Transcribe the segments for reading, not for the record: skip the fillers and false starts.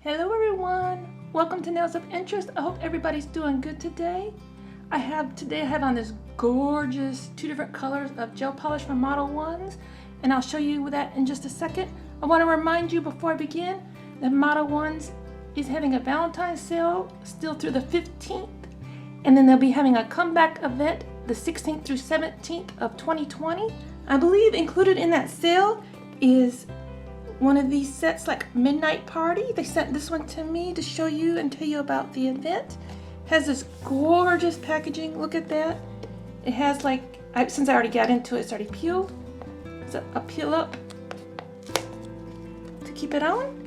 Hello everyone! Welcome to Nails of Interest. I hope everybody's doing good today. I have on this gorgeous 2 different colors of gel polish from Modelones, and I'll show you that in just a second. I want to remind you before I begin that Modelones is having a Valentine sale still through the 15th, and then they'll be having a comeback event the 16th through 17th of 2020. I believe included in that sale is one of these sets, like Midnight Party. They sent this one to me to show you and tell you about the event. It has this gorgeous packaging. Look at that. It has since I already got into it, it's already peeled. So a peel up to keep it on.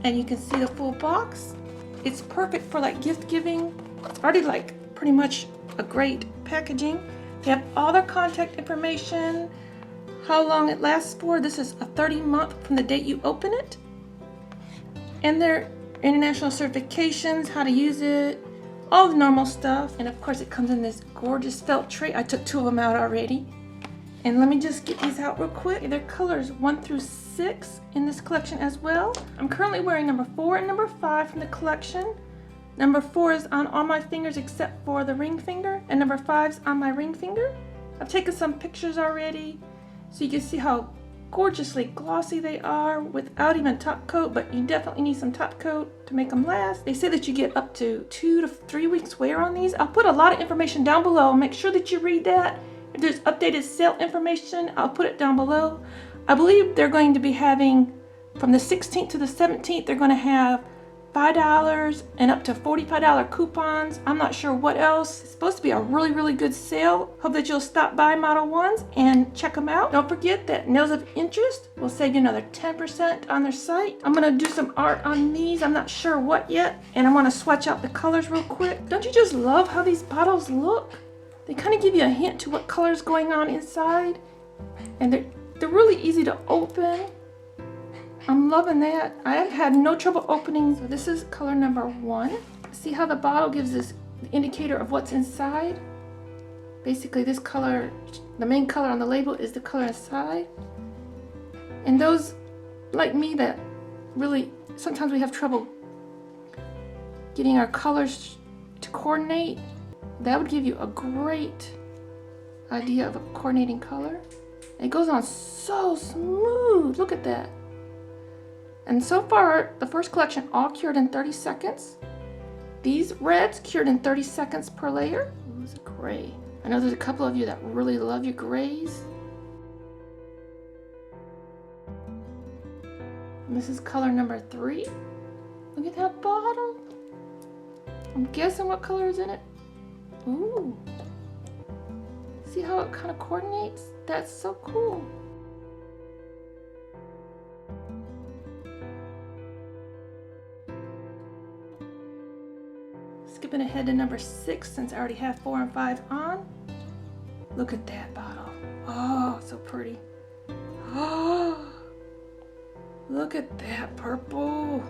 And you can see the full box. It's perfect for gift giving. It's already pretty much a great packaging. They have all their contact information, how long it lasts for. This is a 30-month from the date you open it. And their international certifications, how to use it, all the normal stuff. And of course it comes in this gorgeous felt tray. I took 2 of them out already. And let me just get these out real quick. They're colors 1 through 6 in this collection as well. I'm currently wearing number 4 and number 5 from the collection. Number 4 is on all my fingers except for the ring finger, and number 5 is on my ring finger. I've taken some pictures already, so you can see how gorgeously glossy they are without even top coat, but you definitely need some top coat to make them last. They say that you get up to 2 to 3 weeks wear on these. I'll put a lot of information down below. Make sure that you read that. If there's updated sale information, I'll put it down below. I believe they're going to be having, from the 16th to the 17th, they're going to have $5 and up to $45 coupons. I'm not sure what else. It's supposed to be a really, really good sale. Hope that you'll stop by Modelones and check them out. Don't forget that Nails of Interest will save you another 10% on their site. I'm gonna do some art on these. I'm not sure what yet. And I wanna swatch out the colors real quick. Don't you just love how these bottles look? They kind of give you a hint to what color's going on inside. And they're really easy to open. I'm loving that. I have had no trouble opening. So this is color number 1. See how the bottle gives this indicator of what's inside? Basically this color, the main color on the label, is the color inside. And those like me that really, sometimes we have trouble getting our colors to coordinate, that would give you a great idea of a coordinating color. It goes on so smooth. Look at that. And so far, the first collection all cured in 30 seconds. These reds cured in 30 seconds per layer. Ooh, it's a gray. I know there's a couple of you that really love your grays. And this is color number 3. Look at that bottle. I'm guessing what color is in it. Ooh. See how it kind of coordinates? That's so cool. Skipping ahead to number 6 since I already have 4 and 5 on. Look at that bottle. Oh, so pretty. Oh, look at that purple.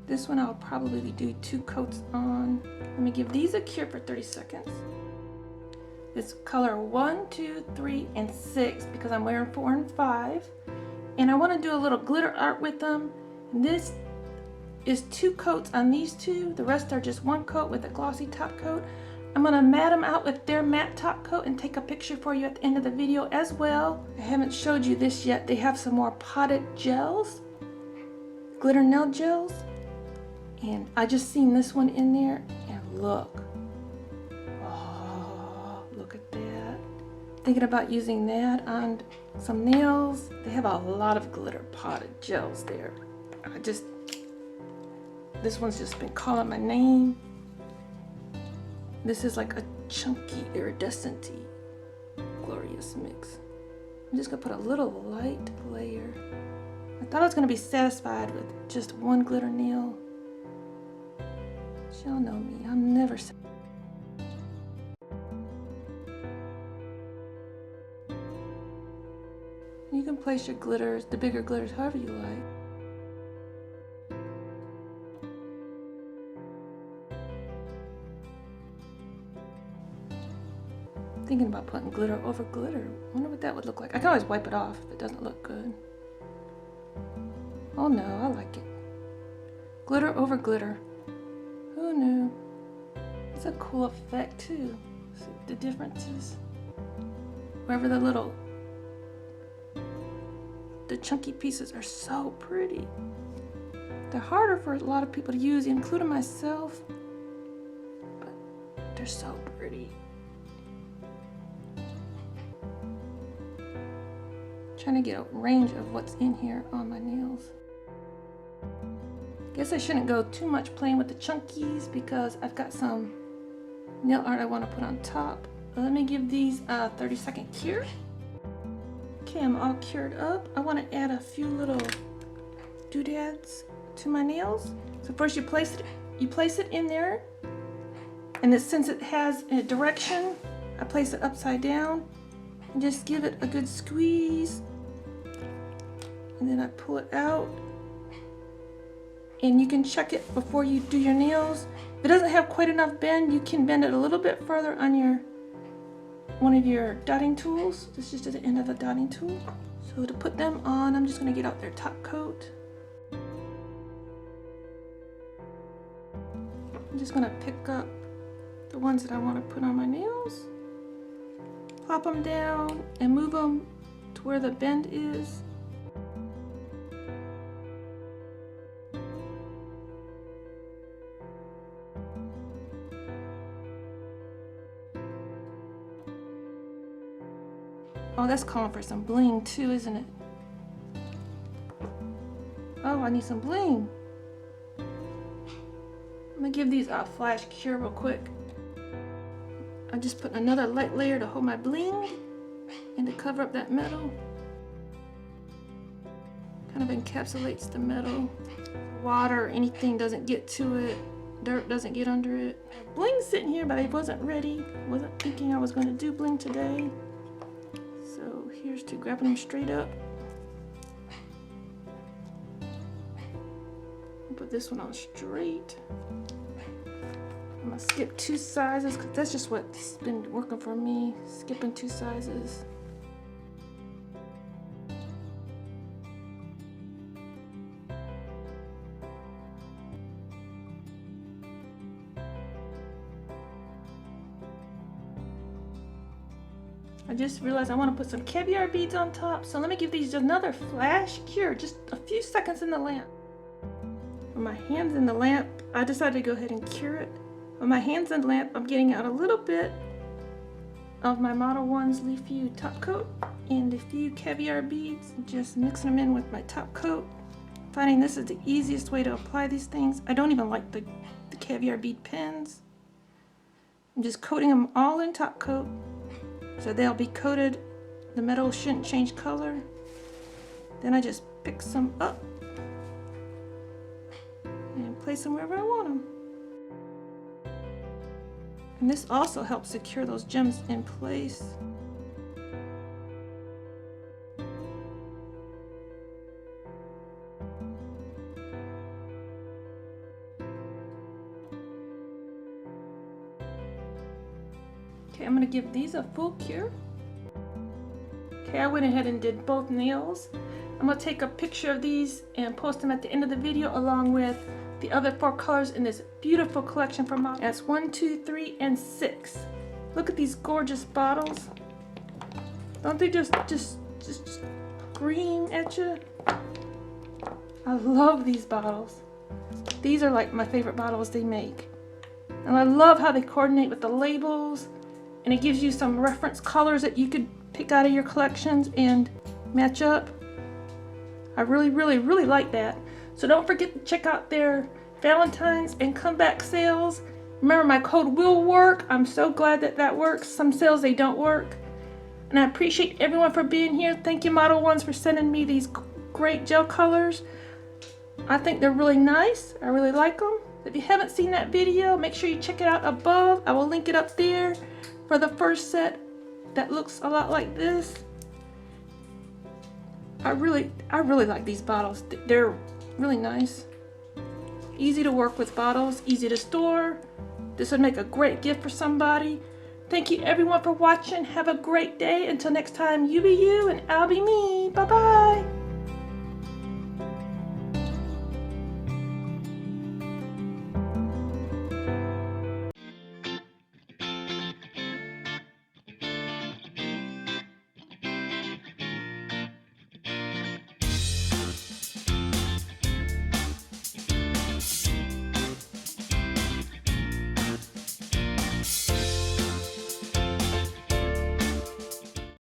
This one I'll probably do 2 coats on. Let me give these a cure for 30 seconds. It's color 1, 2, 3, and 6 because I'm wearing 4 and 5. And I want to do a little glitter art with them. And this is 2 coats on these 2. The rest are just 1 coat with a glossy top coat. I'm going to mat them out with their matte top coat and take a picture for you at the end of the video as well. I haven't showed you this yet. They have some more potted gels, glitter nail gels. And I just seen this one in there, and look. Oh, look at that. Thinking about using that on some nails. They have a lot of glitter potted gels there. This one's just been calling my name. This is like a chunky, iridescent-y, glorious mix. I'm just gonna put a little light layer. I thought I was gonna be satisfied with just 1 glitter nail. Y'all know me, I'm never satisfied. You can place your glitters, the bigger glitters, however you like. Thinking about putting glitter over glitter. Wonder what that would look like. I can always wipe it off if it doesn't look good. Oh no, I like it. Glitter over glitter. Who knew? It's a cool effect too. See the differences. Wherever the chunky pieces are so pretty. They're harder for a lot of people to use, including myself, but they're so pretty. Trying to get a range of what's in here on my nails. Guess I shouldn't go too much playing with the chunkies because I've got some nail art I want to put on top. Let me give these a 30-second cure. Okay, I'm all cured up. I want to add a few little doodads to my nails. So first you place it in there, and since it has a direction, I place it upside down and just give it a good squeeze, and then I pull it out. And you can check it before you do your nails. If it doesn't have quite enough bend, you can bend it a little bit further on one of your dotting tools. This is just at the end of the dotting tool. So to put them on, I'm just going to get out their top coat. I'm just going to pick up the ones that I want to put on my nails, plop them down, and move them to where the bend is. Oh, that's calling for some bling too, isn't it? Oh, I need some bling. I'm gonna give these a flash cure real quick. I just put another light layer to hold my bling and to cover up that metal. Kind of encapsulates the metal. Water or anything doesn't get to it. Dirt doesn't get under it. Bling's sitting here, but I wasn't ready. Wasn't thinking I was going to do bling today. So here's to grabbing them straight up. I'll put this one on straight. I'm gonna skip 2 sizes because that's just what's been working for me. Skipping 2 sizes. I just realized I want to put some caviar beads on top, so let me give these another flash cure, just a few seconds in the lamp. With my hands in the lamp, I decided to go ahead and cure it. With my hands in the lamp, I'm getting out a little bit of my Modelones Leaf View top coat and a few caviar beads, just mixing them in with my top coat. Finding this is the easiest way to apply these things. I don't even like the caviar bead pens. I'm just coating them all in top coat. So they'll be coated, the metal shouldn't change color. Then I just pick some up and place them wherever I want them. And this also helps secure those gems in place. Okay, I'm gonna give these a full cure. Okay, I went ahead and did both nails. I'm gonna take a picture of these and post them at the end of the video along with the other 4 colors in this beautiful collection from Modelones. That's 1, 2, 3, and 6. Look at these gorgeous bottles. Don't they just scream at you? I love these bottles. These are like my favorite bottles they make. And I love how they coordinate with the labels. And it gives you some reference colors that you could pick out of your collections and match up. I really, really, really like that. So don't forget to check out their Valentine's and comeback sales. Remember, my code will work. I'm so glad that that works. Some sales, they don't work. And I appreciate everyone for being here. Thank you, Modelones, for sending me these great gel colors. I think they're really nice. I really like them. If you haven't seen that video, make sure you check it out above. I will link it up there for the first set that looks a lot like this. I really like these bottles. They're really nice. Easy to work with bottles, easy to store. This would make a great gift for somebody. Thank you everyone for watching. Have a great day. Until next time, you be you and I'll be me. Bye-bye.